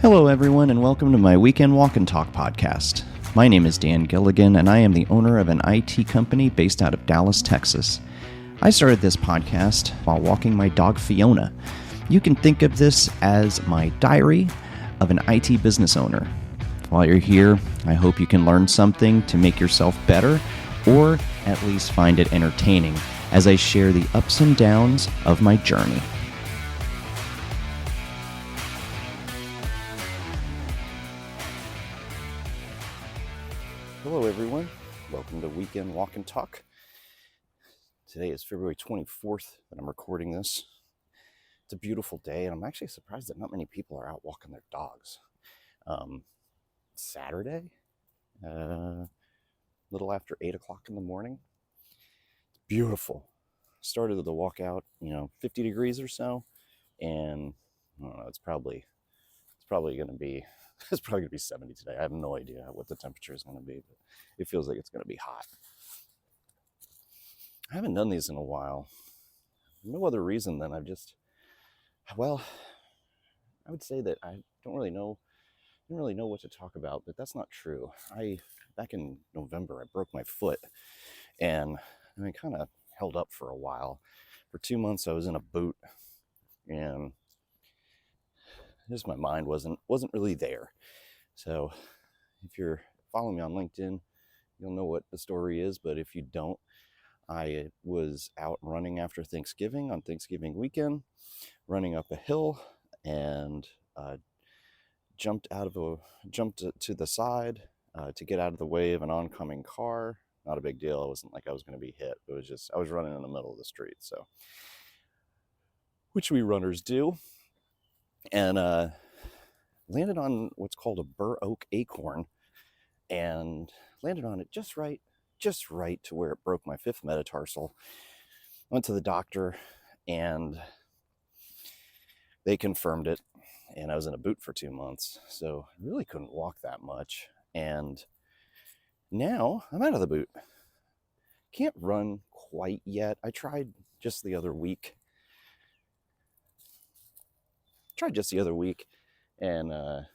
Hello, everyone, and welcome to my Weekend Walk and Talk podcast. My name is Dan Gilligan, and I am the owner of an IT company based out of Dallas, Texas. I started this podcast while walking my dog Fiona. You can think of this as my diary of an IT business owner. While you're here, I hope you can learn something to make yourself better, or at least find it entertaining as I share the ups and downs of my journey. Hello, everyone. Welcome to Weekend Walk and Talk. Today is February 24th that I'm recording this. It's a beautiful day, and I'm actually surprised that not many people are out walking their dogs. Saturday, a little after 8 o'clock in the morning. It's beautiful. Started the walk out, 50 degrees or so, and I don't know, it's probably going to be 70 today. I have no idea what the temperature is going to be, but it feels like it's going to be hot. I haven't done these in a while. No other reason than I would say that I didn't really know what to talk about, but that's not true. Back in November, I broke my foot, and I kind of held up for a while. For 2 months, I was in a boot, and just my mind wasn't really there. So if you're following me on LinkedIn, you'll know what the story is, but if you don't, I was out running after Thanksgiving on Thanksgiving weekend, running up a hill, and jumped to the side to get out of the way of an oncoming car. Not a big deal. It wasn't like I was going to be hit. It was just I was running in the middle of the street, so which we runners do, and landed on what's called a bur oak acorn, and landed on it just right to where it broke my fifth metatarsal. Went to the doctor, and they confirmed it, and I was in a boot for 2 months, so I really couldn't walk that much. And now I'm out of the boot. Can't run quite yet. I tried just the other week. And a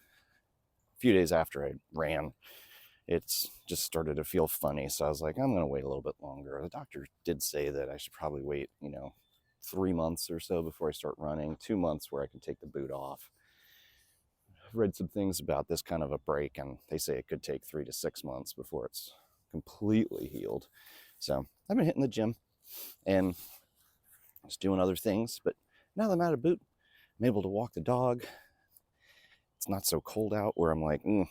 few days after I ran, it's just started to feel funny. So I was like, I'm going to wait a little bit longer. The doctor did say that I should probably wait, 3 months or so before I start running, 2 months where I can take the boot off. I've read some things about this kind of a break, and they say it could take 3 to 6 months before it's completely healed. So I've been hitting the gym and just doing other things, but now that I'm out of boot, I'm able to walk the dog. It's not so cold out where I'm like, I don't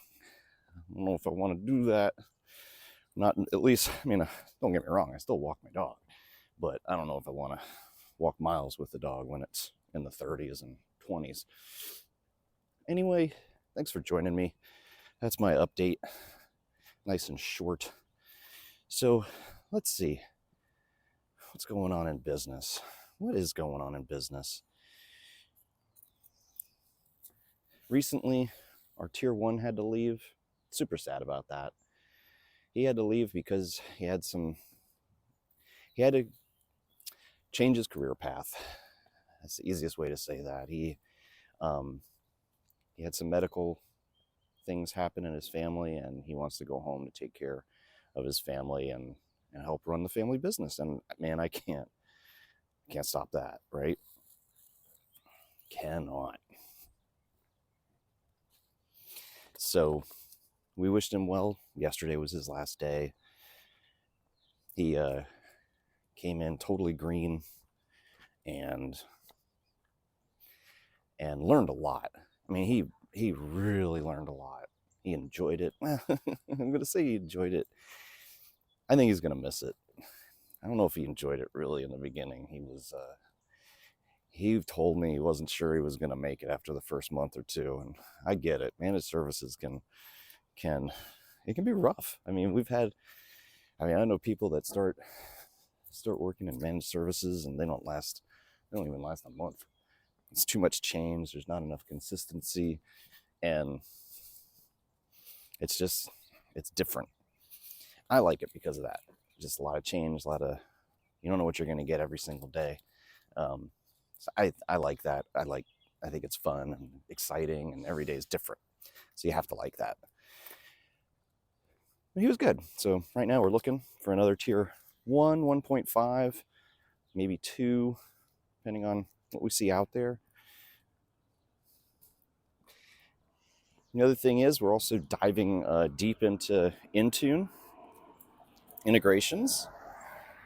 know if I want to do that. Not at least, don't get me wrong, I still walk my dog, but I don't know if I want to walk miles with the dog when it's in the 30s and 20s. Anyway, thanks for joining me. That's my update. Nice and short. So let's see. What's going on in business? What is going on in business? Recently, our tier 1 had to leave. Super sad about that. He had to leave because he had to change his career path. That's the easiest way to say that. He had some medical things happen in his family, and he wants to go home to take care of his family and help run the family business. And man, I can't stop that, right? Cannot. So we wished him well. Yesterday was his last day. He came in totally green and learned a lot. He really learned a lot. He enjoyed it. I'm going to say he enjoyed it. I think he's going to miss it. I don't know if he enjoyed it really in the beginning. He told me he wasn't sure he was going to make it after the first month or two, and I get it. Managed services can be rough. I know people that start working in managed services and they don't even last a month. It's too much change. There's not enough consistency, and it's different. I like it because of that. Just a lot of change, you don't know what you're going to get every single day. So I like that. I like I think it's fun and exciting, and every day is different. So you have to like that. But he was good. So right now we're looking for another tier 1, 1.5, maybe 2, depending on what we see out there. The other thing is we're also diving deep into Intune integrations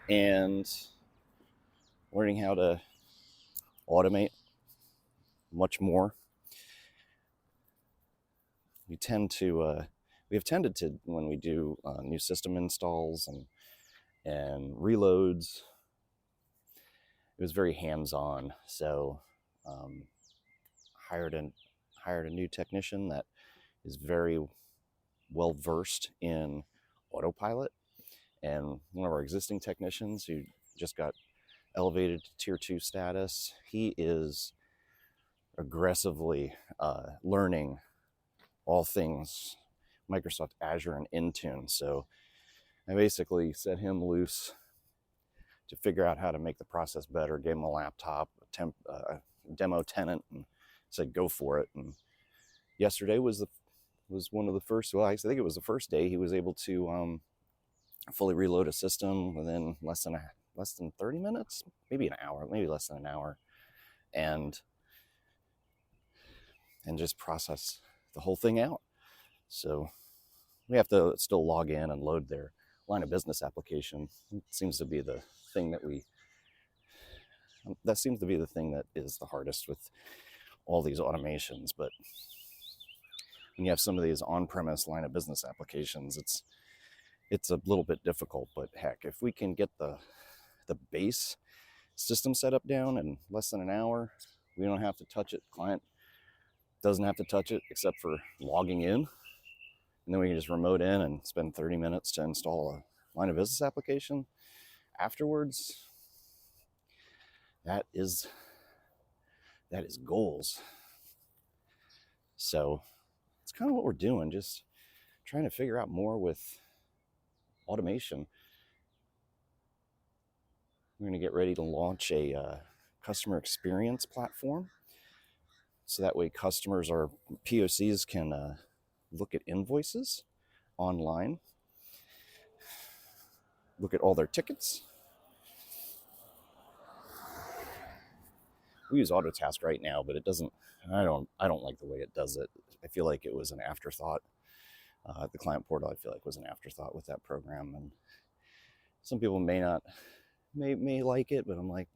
and learning how to automate much more. We have tended to, when we do new system installs and reloads, it was very hands-on. So hired a new technician that is very well versed in autopilot, and one of our existing technicians who just got elevated to tier 2 status, he is aggressively learning all things Microsoft Azure and Intune. So I basically set him loose to figure out how to make the process better, gave him a laptop, a demo tenant, and said go for it. And yesterday was one of the first, well, I think it was the first day he was able to fully reload a system within less than 30 minutes, maybe an hour, maybe less than an hour, and just process the whole thing out. So we have to still log in and load their line of business application. It seems to be the thing that is the hardest with all these automations. But when you have some of these on-premise line of business applications, it's a little bit difficult. But heck, if we can get the base system setup down in less than an hour, we don't have to touch it. Client doesn't have to touch it except for logging in. And then we can just remote in and spend 30 minutes to install a line of business application. Afterwards, that is goals. So it's kind of what we're doing, just trying to figure out more with automation. We're going to get ready to launch a customer experience platform. So that way customers or POCs can look at invoices online, look at all their tickets. We use Autotask right now, but it doesn't, I don't like the way it does it. I feel like it was an afterthought. The client portal, I feel like, was an afterthought with that program. And some people may like it, but I'm like,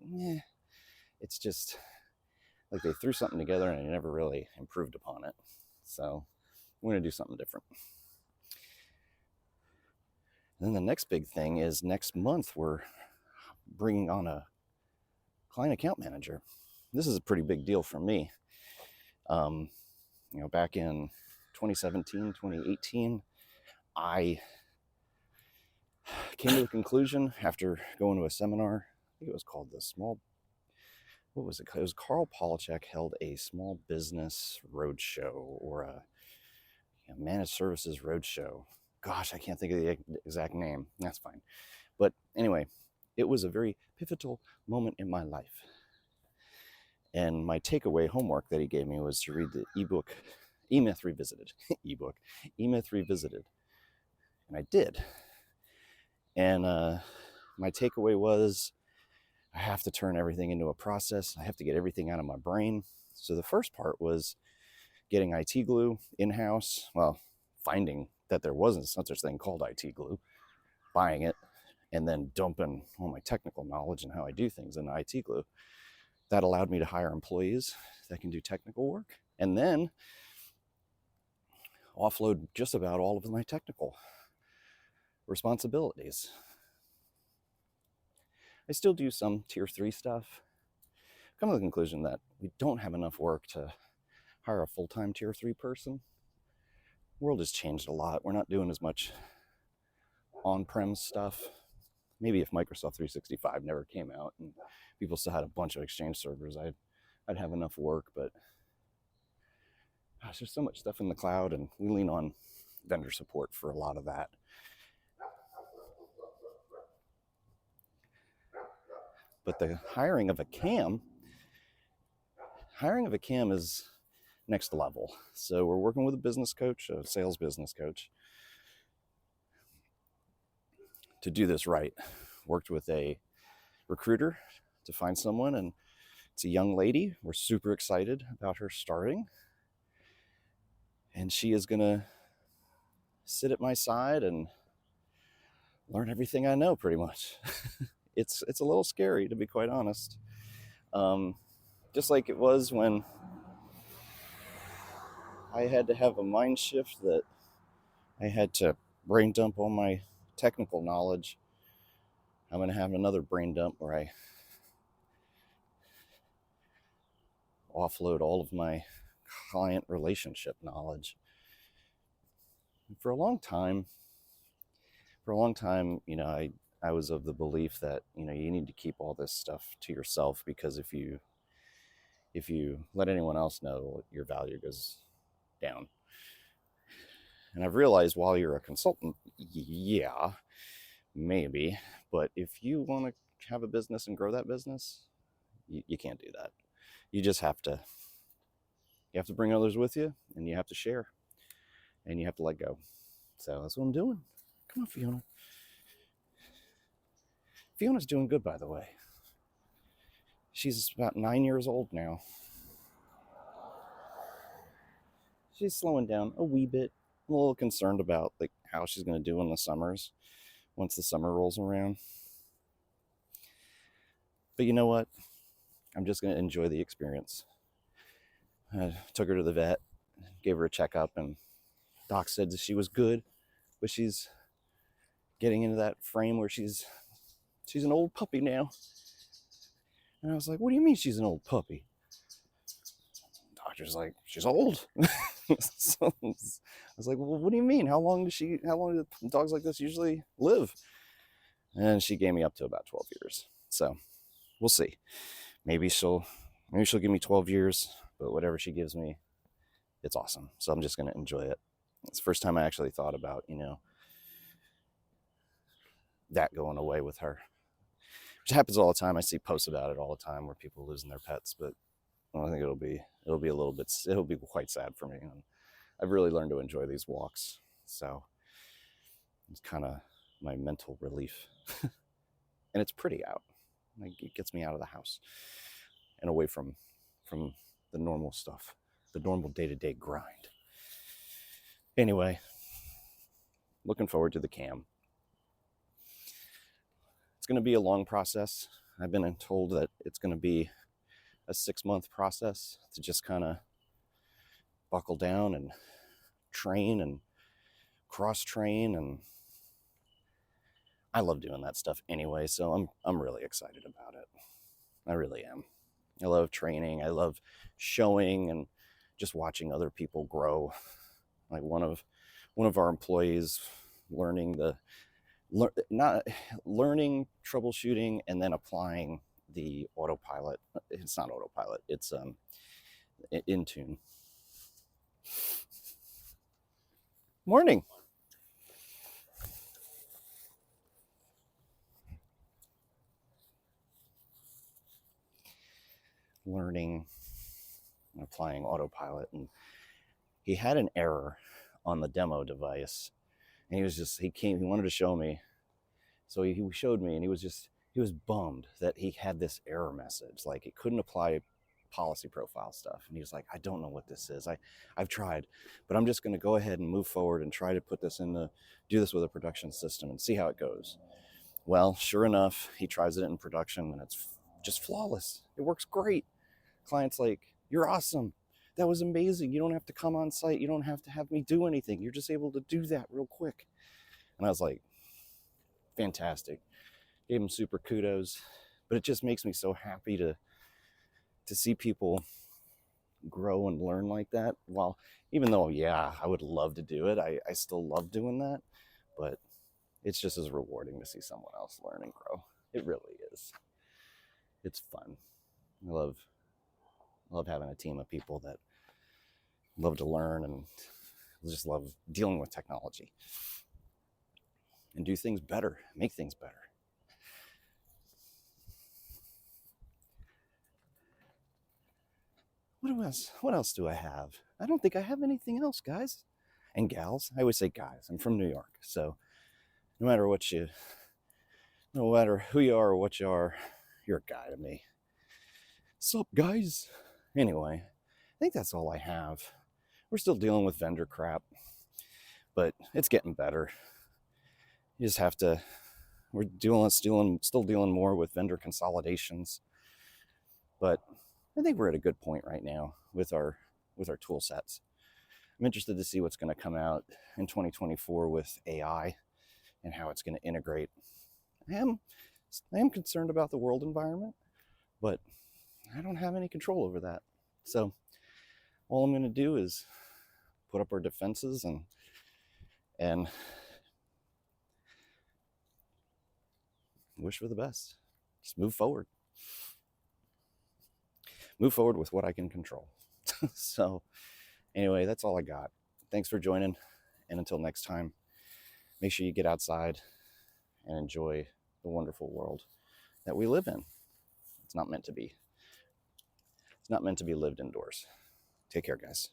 it's just like they threw something together and they never really improved upon it. So I'm going to do something different. And then the next big thing is next month we're bringing on a client account manager. This is a pretty big deal for me. Back in 2017, 2018, I came to the conclusion after going to a seminar, I think it was called what was it? It was Carl Polachek held a small business roadshow or a managed services roadshow. Gosh, I can't think of the exact name. That's fine. But anyway, it was a very pivotal moment in my life. And my takeaway homework that he gave me was to read the ebook, E-Myth Revisited. E-Myth Revisited. And I did. And my takeaway was, I have to turn everything into a process. I have to get everything out of my brain. So the first part was getting IT glue in-house. Well, finding that there wasn't such a thing called IT glue, buying it, and then dumping all my technical knowledge and how I do things in IT glue. That allowed me to hire employees that can do technical work, and then offload just about all of my technical responsibilities. I still do some tier 3 stuff. Come to the conclusion that we don't have enough work to hire a full-time tier 3 person. The world has changed a lot. We're not doing as much on-prem stuff. Maybe if Microsoft 365 never came out and people still had a bunch of Exchange servers, I'd have enough work. But gosh, there's so much stuff in the cloud, and we lean on vendor support for a lot of that. But the hiring of a CAM hiring of a CAM is next level. So we're working with a business coach, a sales business coach, to do this right. Worked with a recruiter to find someone, and it's a young lady. We're super excited about her starting, and she is gonna sit at my side and learn everything I know, pretty much. It's a little scary, to be quite honest. Just like it was when I had to have a mind shift that I had to brain dump all my technical knowledge. I'm going to have another brain dump where I offload all of my client relationship knowledge. And for a long time, I was of the belief that, you need to keep all this stuff to yourself, because if you let anyone else know, your value goes down. And I've realized, while you're a consultant, yeah, maybe, but if you want to have a business and grow that business, you can't do that. You just have to bring others with you, and you have to share, and you have to let go. So that's what I'm doing. Come on, Fiona. Fiona's doing good, by the way. She's about 9 years old now. She's slowing down a wee bit. I'm a little concerned about how she's going to do in the summers, once the summer rolls around. But you know what? I'm just going to enjoy the experience. I took her to the vet, gave her a checkup, and doc said that she was good, but she's getting into that frame where she's an old puppy now. And I was like, what do you mean she's an old puppy? Doctor's like, she's old. So I was like, well, what do you mean? How long do dogs like this usually live? And she gave me up to about 12 years. So we'll see. Maybe she'll give me 12 years, but whatever she gives me, it's awesome. So I'm just going to enjoy it. It's the first time I actually thought about, that going away with her, which happens all the time. I see posts about it all the time where people are losing their pets, but I think it'll be quite sad for me. And I've really learned to enjoy these walks. So it's kind of my mental relief. And it's pretty out. It gets me out of the house and away from the normal stuff, the normal day-to-day grind. Anyway, looking forward to the CAM. It's going to be a long process. I've been told that it's going to be a 6-month process to just kind of buckle down and train and cross-train, and I love doing that stuff anyway, so I'm really excited about it. I really am. I love training. I love showing and just watching other people grow. Like one of our employees learning troubleshooting and then applying the autopilot. It's not autopilot. It's Intune. Morning. Learning and applying autopilot, and he had an error on the demo device, and he wanted to show me, so he showed me, and he was bummed that he had this error message, like it couldn't apply policy profile stuff, and he was like, I don't know what this is. I've tried, but I'm just going to go ahead and move forward and try to do this with a production system and see how it goes. Well, sure enough, he tries it in production, and it's just flawless. It works great. Client's like, you're awesome. That was amazing. You don't have to come on site. You don't have to have me do anything. You're just able to do that real quick. And I was like, fantastic. Gave him super kudos. But it just makes me so happy to see people grow and learn like that. Well, even though, yeah, I would love to do it. I still love doing that. But it's just as rewarding to see someone else learn and grow. It really is. It's fun. I love having a team of people that love to learn and just love dealing with technology and do things better, make things better. What else do I have? I don't think I have anything else, guys and gals. I always say guys. I'm from New York, so no matter what you, no matter who you are or what you are, you're a guy to me. Sup, guys? Anyway, I think that's all I have. We're still dealing with vendor crap, but it's getting better. You just have to. Still dealing more with vendor consolidations, but I think we're at a good point right now with our tool sets. I'm interested to see what's going to come out in 2024 with AI and how it's going to integrate. I am concerned about the world environment, but I don't have any control over that. So all I'm going to do is put up our defenses and wish for the best. Just move forward. Move forward with what I can control. So anyway, that's all I got. Thanks for joining, and until next time, make sure you get outside and enjoy the wonderful world that we live in. It's not meant to be lived indoors. Take care, guys.